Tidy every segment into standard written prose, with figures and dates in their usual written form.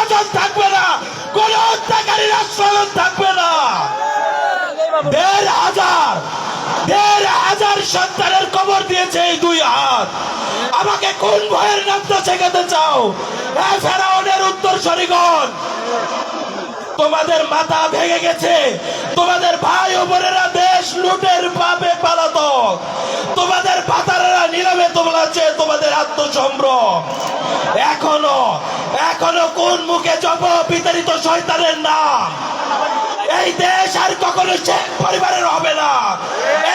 আশ্বাসন থাকবে না, কোন হত্যাকারীর আশ্বাসন থাকবে না। ১,৫০০ সন্তানের কবর দিয়েছে এই 2 হাত। আমাকে কোন ভয়ের নামটা শেখাতে চাও? ফেরাউনের উত্তরসূরিগণ, তোমাদের মাথা ভেঙে গেছে। তোমাদের ভাই ও বোনেরা দেশ লুটের পাপে পালাতক। তোমাদের পাতারেরা নিলামে তোলাচ্ছে তোমাদের আত্মসম্ভ্রম। এখনো কোন মুখে জপ বিতাড়িত শয়তানের নাম? এই দেশ আর কখনো শেখ পরিবারের হবে না।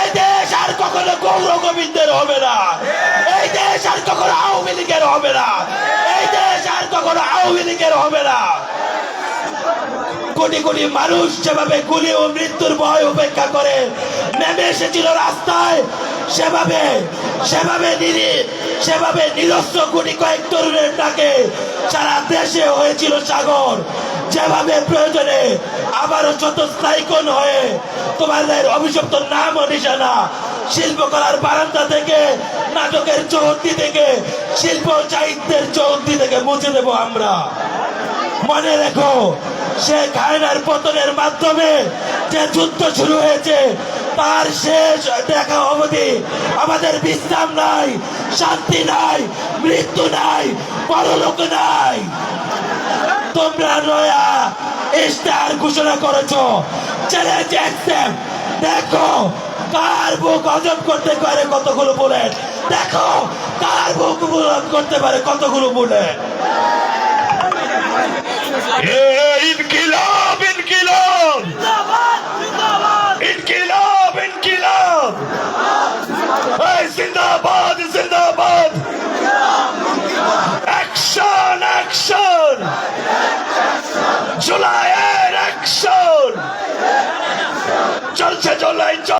এই দেশ আর কখনো গৌর গোবিন্দের হবে না। এই দেশ আর কখনো আওয়ামী লীগের হবে না। এই দেশ আর কখনো আওয়ামী লীগের হবে না। কোটি কোটি মানুষ যেভাবে গুলি ও মৃত্যুর ভয় উপেক্ষা করে নেমে এসেছিল রাস্তায়, সেভাবে নিরস্ত্র কোটি কয়েক তরুণের ডাকে সারা দেশে হয়েছিল সাগর। যেভাবে প্রয়োজনে আবারও স্থায়ীকরণ হয়ে তোমাদের অভিশপ্ত নাম ও নিশানা শিল্পকলার বারান্দা থেকে, নাটকের চৌহদ্দি থেকে, শিল্প সাহিত্যের চৌহদ্দি থেকে মুছে দেব আমরা। মনে রেখো, শেখ হাসিনার পতনের মাধ্যমে যে যুদ্ধ শুরু হয়েছে তার শেষ দেখা অবধি আমাদের বিশ্রাম নাই, শান্তি নাই, মৃত্যু নাই, পরলোক নাই। তোমরা নয়া ইশতেহার ঘোষণা করেছো, চ্যালেঞ্জ অ্যাকসেপ্ট। দেখো কার বুক হজম করতে পারে কতগুলো বুলেট, দেখো কার বুক হজম করতে পারে কতগুলো বুলেট। ইনকিলাব ইনকিলাব ইনকিলাব ইনকিলাব, জিন্দাবাদ জিন্দাবাদ, অ্যাকশন অ্যাকশন, জুলাইয়ের অ্যাকশন চলছে, জুলাই